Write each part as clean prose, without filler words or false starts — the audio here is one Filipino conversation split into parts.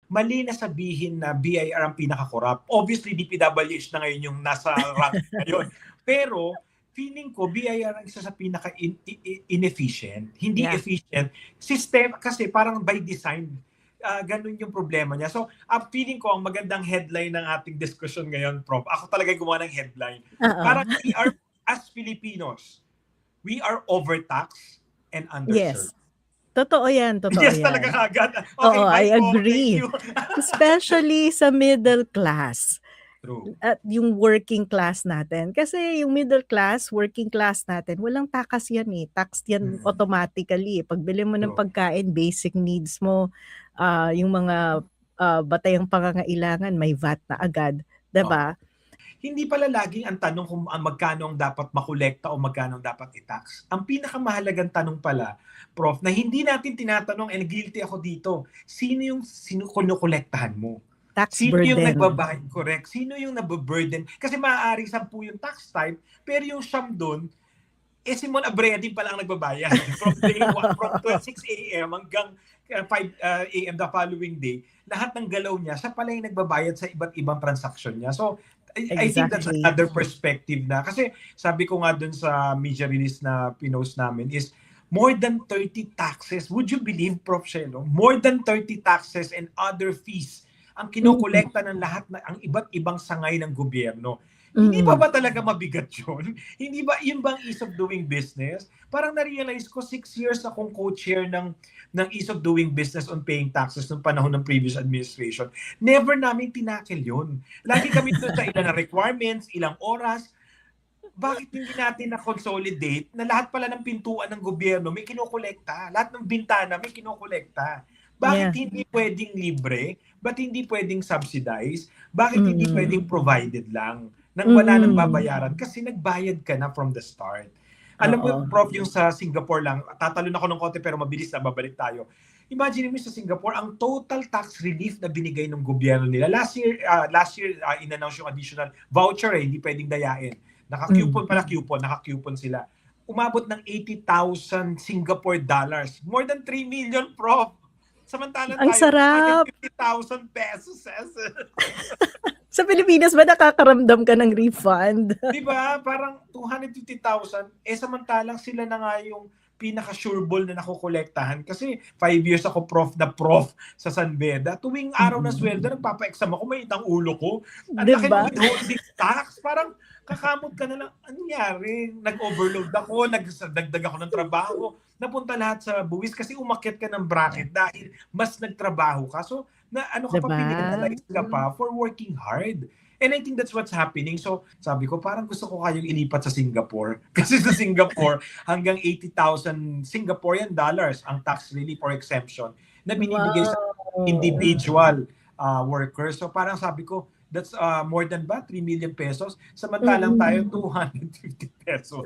mali na sabihin na BIR ang pinaka-corrupt. Obviously, DPWH na ngayon yung nasa rank ngayon. Pero, feeling ko, BIR ang isa sa pinaka-inefficient, hindi efficient system kasi parang by design, ganun yung problema niya. So, feeling ko, ang magandang headline ng ating discussion ngayon, Prof, ako talaga gumawa ng headline. Parang we are, as Filipinos, we are overtaxed and underserved. Yes. Totoo yan, totoo yes, yan. talaga kagad. Okay, I agree. Especially sa middle class. True. At yung working class natin. Kasi yung middle class, working class natin, walang takas yan eh. Tax yan automatically. Pagbili mo ng pagkain, basic needs mo, yung mga batayang pangangailangan, may VAT na agad. Diba? Hindi pala laging ang tanong kung magkano ang dapat makolekta o magkano ang dapat i-tax. Ang pinakamahalagang tanong pala, Prof, na hindi natin tinatanong, and guilty ako dito, sino yung kinukolektahan mo? Tax sino burden. Yung nagbabayad? Correct. Sino yung nababurden? Kasi maaaring 10 yung tax type, pero yung siyam doon, Simon Abreu din pala ang nagbabayad. From day 1, from 6 a.m. hanggang 5 a.m. the following day, lahat ng galaw niya, siya pala yung nagbabayad sa iba't ibang transaction niya. So, I think that's another perspective na. Kasi sabi ko nga dun sa media release na pinost namin is more than 30 taxes. Would you believe, Prof. Shelo? More than 30 taxes and other fees ang kinokolekta ng lahat na ang iba't ibang sangay ng gobyerno. Hindi ba talaga mabigat yun? Hindi ba yung bang ease of doing business? Parang na-realize ko 6 years akong co-chair ng ease of doing business on paying taxes noong panahon ng previous administration. Never namin tinakil yun. Lagi kami doon sa ilan na requirements, ilang oras. Bakit hindi natin na-consolidate na lahat pala ng pintuan ng gobyerno may kinokolekta? Lahat ng bintana may kinokolekta. Bakit hindi pwedeng libre? Ba't hindi pwedeng subsidize? Bakit hindi pwedeng provided lang? Nang wala nang babayaran kasi nagbayad ka na from the start. Alam mo, Prof, yung sa Singapore lang, tatalon ako ng konti pero mabilis na babalik tayo. Imagine mo sa Singapore, ang total tax relief na binigay ng gobyerno nila. Last year in-announce yung additional voucher hindi pwedeng dayain. Naka-coupon sila. Umabot ng 80,000 Singapore dollars. More than 3 million, Prof. Samantalang ang tayo, sarap. 50,000 pesos. Sa Pilipinas ba nakakaramdam ka ng refund? Diba? Parang 250,000. Samantalang sila na nga yung pinaka-sureball na nakukolektahan. Kasi 5 years ako prof sa San Beda. Tuwing araw na sweldo, nagpapa-exam ako, may itang ulo ko. Ang laki ng withholding tax. Parang kakamot ka na lang. Ano nangyari? Nag-overload ako, nagdagdag ako ng trabaho. Napunta lahat sa buwis kasi umakyat ka ng bracket dahil mas nagtrabaho ka. So, pinag-analyze ka pa for working hard. And I think that's what's happening. So, sabi ko, parang gusto ko kayong ilipat sa Singapore. Kasi sa Singapore, hanggang 80,000 Singaporean dollars ang tax relief or exemption na binibigay sa individual workers. So, parang sabi ko, that's more than 3 million pesos. Samantalang tayo, 250 pesos.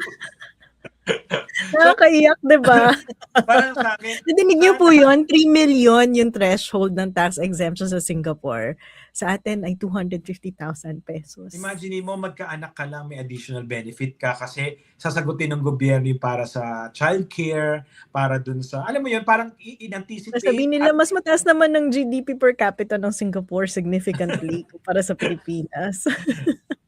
Nakakaiyak, diba? Parang sa akin, nadinig niyo po yun? 3 million yung threshold ng tax exemption sa Singapore. Sa atin ay 250,000 pesos. Imagine mo, magkaanak ka lang, may additional benefit ka kasi sasagutin ng gobyerno para sa childcare, para dun sa, alam mo yun, parang in-anticipate. Sabihin nila, mas mataas naman ng GDP per capita ng Singapore significantly para sa Pilipinas.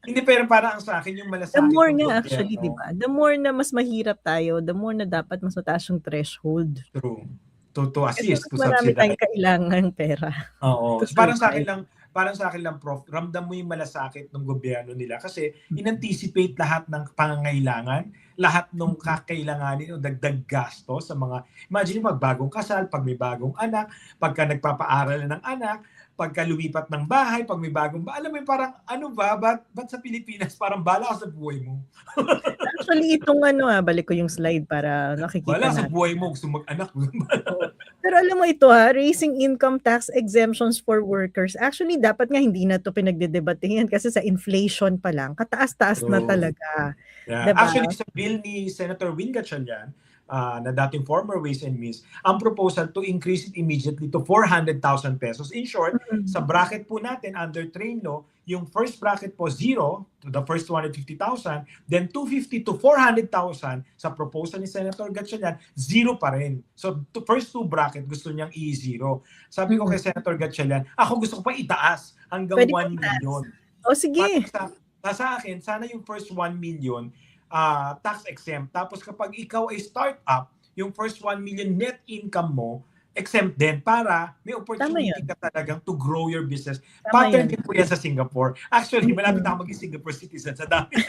Hindi, pero parang sa akin yung malasakit. The more nga actually, di ba? The more na mas mahirap tayo, the more na dapat mas mataas yung threshold. True. To assist, to marami subsidize. tayong kailangan pera. Oo. Parang sa akin lang, Prof, ramdam mo yung malasakit ng gobyerno nila kasi in-anticipate lahat ng pangangailangan, lahat ng kakailanganin o dagdag gasto sa mga, imagine pag bagong kasal, pag may bagong anak, pagka nagpapaaral ng anak, pagka lumipat ng bahay, pag may bagong alam mo parang ano ba, ba't sa Pilipinas parang bala sa buhay mo? Actually, itong balik ko yung slide para nakikita natin. Bala sa buhay mo, gusto mag-anak. Pero alam mo ito raising income tax exemptions for workers. Actually, dapat nga hindi na to pinagdedebatehan kasi sa inflation pa lang, kataas-taas na talaga. Yeah. Diba? Actually, sa bill ni Senator Win Gatchalian, na dating former Ways and Means, ang proposal to increase it immediately to 400,000 pesos. In short, sa bracket po natin under train law, yung first bracket po 0 to the first 250,000, then 250 to 400,000 sa proposal ni Senator Gatchalian, 0 pa rin. So first two bracket gusto niyang i-0. Sabi ko kay Senator Gatchalian, ako gusto ko pa itaas hanggang Pwede 1 million. O sige. Sa akin, sana yung first 1 million tax exempt. Tapos kapag ikaw ay startup, yung first 1 million net income mo, exempt din para may opportunity ka talagang to grow your business. Pattern din po yan sa Singapore. Actually, malapit na ako maging Singapore citizen sa dami.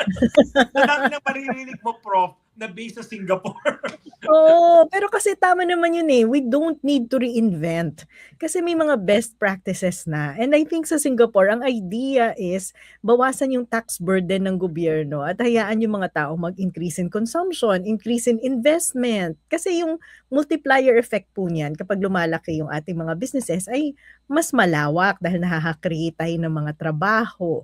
Sa dami na maririnig mo, Prof, na based sa Singapore. Oo, pero kasi tama naman yun eh. We don't need to reinvent. Kasi may mga best practices na. And I think sa Singapore, ang idea is bawasan yung tax burden ng gobyerno at hayaan yung mga tao mag-increase in consumption, increase in investment. Kasi yung multiplier effect po niyan kapag lumalaki yung ating mga businesses ay mas malawak dahil nakaka-create tayo ng mga trabaho.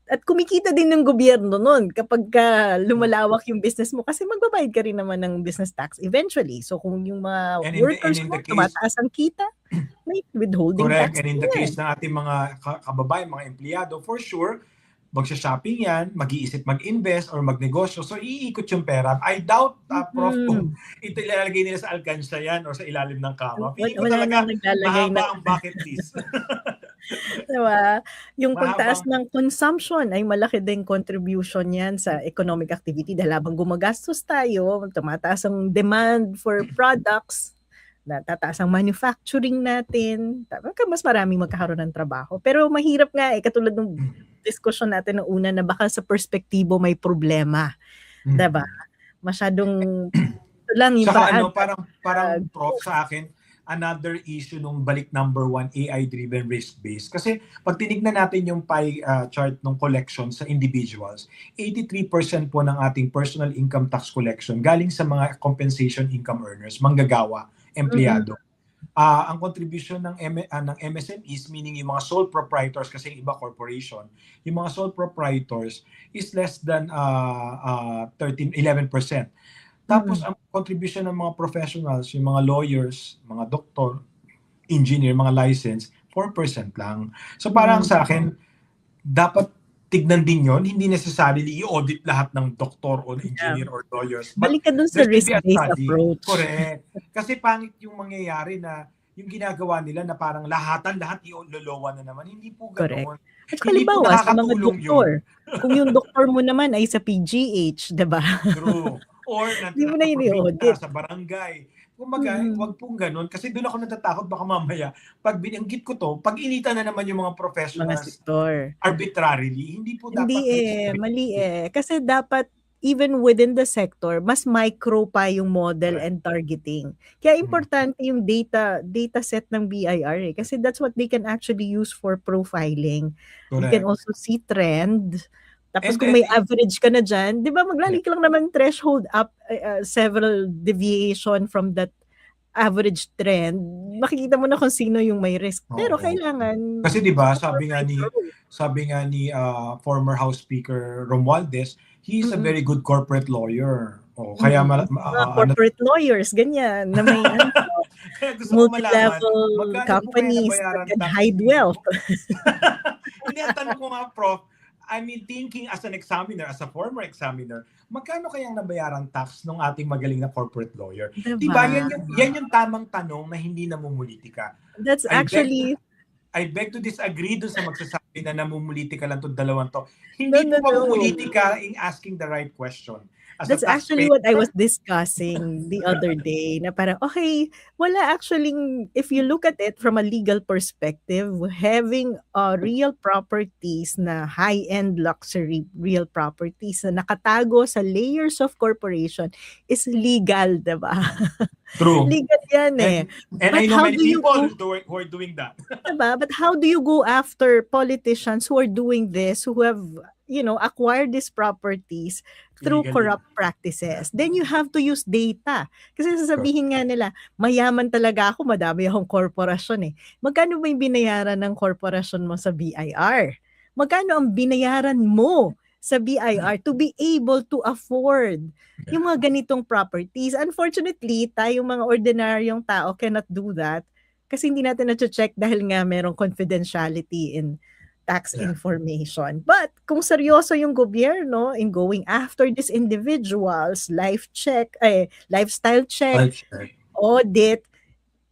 At kumikita din ng gobyerno nun kapag lumalawak yung business mo kasi magbabayad ka rin naman ng business tax eventually. So kung yung mga workers mo, tumataas ang kita, may withholding correct. tax. And in the case ng ating mga kababayan, mga empleyado, for sure, magsha-shopping yan, mag-iisip mag-invest or magnegosyo. So iikot yung pera. I doubt, Prof, kung ito ilalagay nila sa alkansya yan or sa ilalim ng kama. Feeling ko talaga mahaba ang bucket list. Diba? Yung pagtaas ng consumption ay malaki din contribution yan sa economic activity dahil habang gumagastos tayo, tumataas ang demand for products, tataas ang manufacturing natin, mas maraming magkakaroon ng trabaho. Pero mahirap nga katulad ng discussion natin ng una na baka sa perspektibo may problema. Diba? Masyadong ito lang yung parang Prof sa akin, another issue nung balik number 1, AI-driven risk-based. Kasi pag tinignan natin yung pie chart ng collection sa individuals, 83% po ng ating personal income tax collection galing sa mga compensation income earners, manggagawa, empleyado. Ang contribution ng MSMEs, meaning yung mga sole proprietors, kasi yung iba corporation, yung mga sole proprietors is less than 11%. Tapos ang contribution ng mga professionals, yung mga lawyers, mga doktor, engineer, mga license, 4% lang. So parang sa akin, dapat tignan din yon, hindi necessarily i-audit lahat ng doktor o engineer or lawyers. Balik ka dun sa risk-based approach. Correct. Kasi pangit yung mangyayari na yung ginagawa nila na parang lahat ilolowa na naman. Hindi po ganoon. At halimbawa sa mga doktor, kung yung doktor mo naman ay sa PGH, diba? True. Or nasa barangay. Kumbaga, wag pong ganun. Kasi doon ako natatakot baka mamaya, pag binanggit ko to, pag inita na naman yung mga professionals, mga sektor, arbitrarily, hindi po dapat. Hindi mali Kasi dapat even within the sector, mas micro pa yung model and targeting. Kaya importante yung data set ng BIR kasi that's what they can actually use for profiling. Correct. You can also see trend. Tapos kung may average ka na dyan, di ba maglalig lang naman threshold up several deviation from that average trend, makikita mo na kung sino yung may risk. Pero kailangan kasi di ba sabi nga ni former House Speaker Romualdez, he is a very good corporate lawyer. Kaya corporate lawyers ganyan na may multi-level companies that can hide wealth. Hindi, ang tanong ko nga, Prof, I mean, thinking as an examiner, as a former examiner, magkano kayang nabayaran tax ng ating magaling na corporate lawyer? Diba? Yan yung tamang tanong na hindi namumulitika. That's actually... I beg to disagree dun sa magsasabi na namumulitika lang itong dalawang to. Hindi po mamumulitika in asking the right question. That's actually what I was discussing the other day na parang, okay, wala actually, if you look at it from a legal perspective, having real properties na high-end luxury real properties na nakatago sa layers of corporation is legal, diba? True. Legal yan And I know many people who are doing that. Diba? But how do you go after politicians who are doing this, who have acquired these properties through corrupt practices? Then you have to use data. Kasi sasabihin nga nila, mayaman talaga ako, madami akong korporasyon Magkano ba yung binayaran ng korporasyon mo sa BIR? Magkano ang binayaran mo sa BIR to be able to afford yung mga ganitong properties. Unfortunately, tayong mga ordinaryong tao cannot do that kasi hindi natin na-check dahil nga merong confidentiality in tax Yeah. information. But kung seryoso yung gobyerno in going after these individuals, lifestyle check, audit,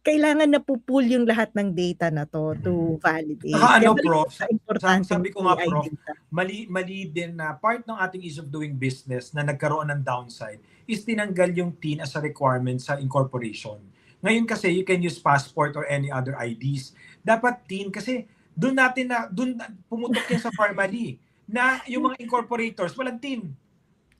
kailangan na po-pool yung lahat ng data na to to validate. Saka Kaya ano, balik Prof, sa importanteng sabi ko nga, AI Prof, data. mali din na part ng ating ease of doing business na nagkaroon ng downside is tinanggal yung TIN as a requirement sa incorporation. Ngayon kasi, you can use passport or any other IDs. Dapat TIN kasi doon pumutok yan sa formally na yung mga incorporators walang TIN.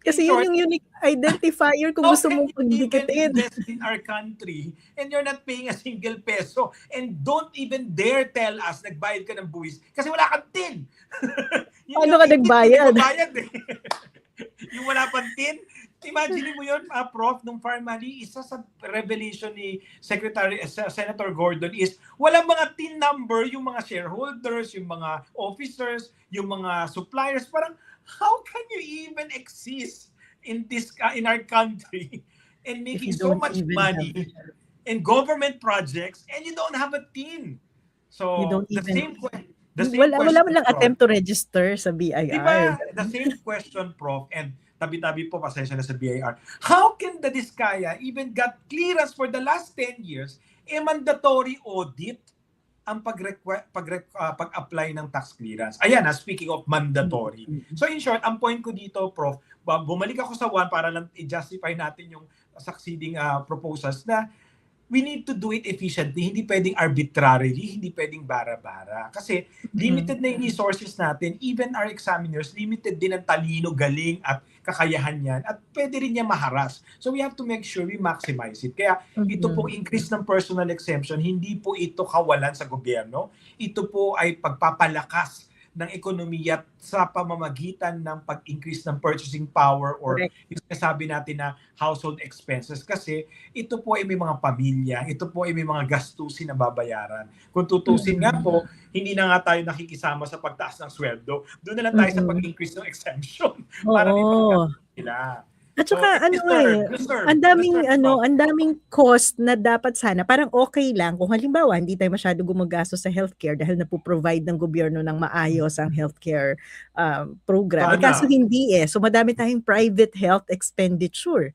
Kasi yun yung unique identifier kung How gusto can mong you even pagdikitin. invest in our country and you're not paying a single peso and don't even dare tell us nagbayad ka ng buwis kasi wala kang TIN. Paano ka nagbayad? Yung wala pang TIN, imagine mo yun, Prof, nung formally, isa sa revelation ni Senator Gordon is walang mga TIN number yung mga shareholders, yung mga officers, yung mga suppliers. Parang, how can you even exist in our country and making so much money in government projects and you don't have a TIN? So the same question. Wala lang attempt to register sa BIR. Diba? The same question, Prof, and tabi-tabi po, pasensya na sa BIR. How can the Diskaya even got clearance for the last 10 years, mandatory audit ang pag-apply ng tax clearance? Ayan, speaking of mandatory. So in short, ang point ko dito, Prof, bumalik ako sa one para lang i-justify natin yung succeeding proposals na we need to do it efficiently. Hindi pwedeng arbitrarily, hindi pwedeng bara-bara. Kasi limited na yung resources natin. Even our examiners, limited din ang talino, galing at kakayahan yan. At pwede rin niya maharas. So we have to make sure we maximize it. Kaya ito po increase ng personal exemption, hindi po ito kawalan sa gobyerno. Ito po ay pagpapalakas ng ekonomiya sa pamamagitan ng pag-increase ng purchasing power or yung sinasabi natin na household expenses. Kasi ito po ay may mga pamilya, ito po ay may mga gastusin na babayaran. Kung tutusin nga po, hindi na nga tayo nakikisama sa pagtaas ng sweldo. Doon na lang tayo sa pag-increase ng exemption para may pagkakas nila. At saka ang daming cost na dapat sana, parang okay lang kung halimbawa hindi tayo masyado gumagastos sa healthcare dahil napoprovide ng gobyerno ng maayos ang healthcare program. Kaso hindi So madami tayong private health expenditure.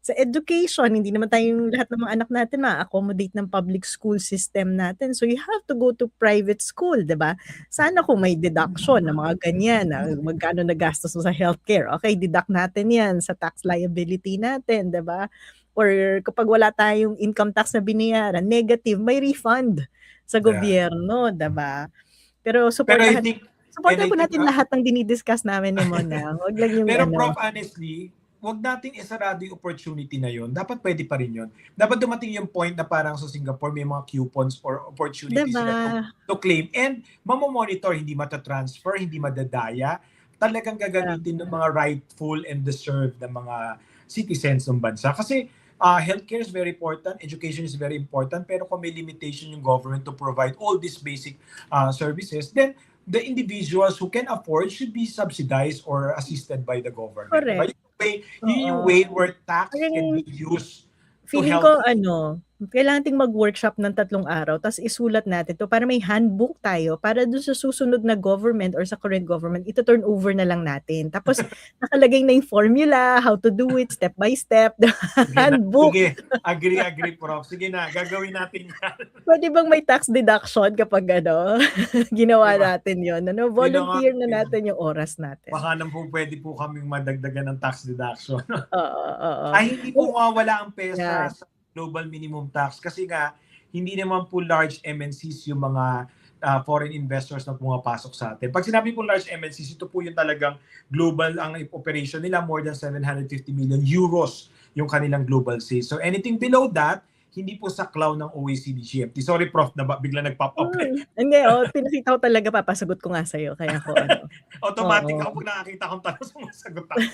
Sa education, hindi naman tayong lahat ng mga anak natin ma-accommodate ng public school system natin. So you have to go to private school, 'di ba? Sana kung may deduction na mga ganyan, magkano nagastos mo sa healthcare. Okay, deduct natin 'yan sa tax liability natin, 'di ba? Or kapag wala tayong income tax na binayaran, negative, may refund sa gobyerno, 'di ba? Pero supportahan po natin lahat ng dinidiscuss namin ni Mona. Wag lang yung Pero Prof, honestly, wag nating isarado yung opportunity na yun. Dapat pwede pa rin yun. Dapat dumating yung point na parang sa Singapore may mga coupons or opportunities sila to claim. And mamomonitor, hindi matatransfer, hindi madadaya. Talagang gagamitin ng mga rightful and deserved na mga citizens ng bansa. Kasi healthcare is very important, education is very important, pero kung may limitation yung government to provide all these basic services, then the individuals who can afford should be subsidized or assisted by the government. Correct. Yun yung way where tax can be used to feeling help. ko kailangan ting mag-workshop ng 3 araw tapos isulat natin to para may handbook tayo para doon sa susunod na government or sa current government ito turn over na lang natin. Tapos nakalagay na yung formula, how to do it step by step, handbook. Sige, agree Prof. Sige na, gagawin natin yan. Pwede bang may tax deduction kapag ginawa natin yon? Volunteer na natin yung oras natin. Baka naman po pwede po kaming madagdagan ng tax deduction. Oo. Ay, hindi po mawawala ang pesa sa global minimum tax kasi nga hindi naman po large MNCs yung mga foreign investors na pumapasok sa atin. Pag sinabi po large MNCs, ito po yung talagang global ang operation nila, more than 750 million euros yung kanilang global sales. So anything below that, hindi po sa cloud ng OECD GMT. Sorry Prof, bigla nag-pop up. Hindi, pinakita ko talaga, papasagot ko nga sa'yo. Kaya ako automatic ako pag nakakita kong tanong, sumasagot ako.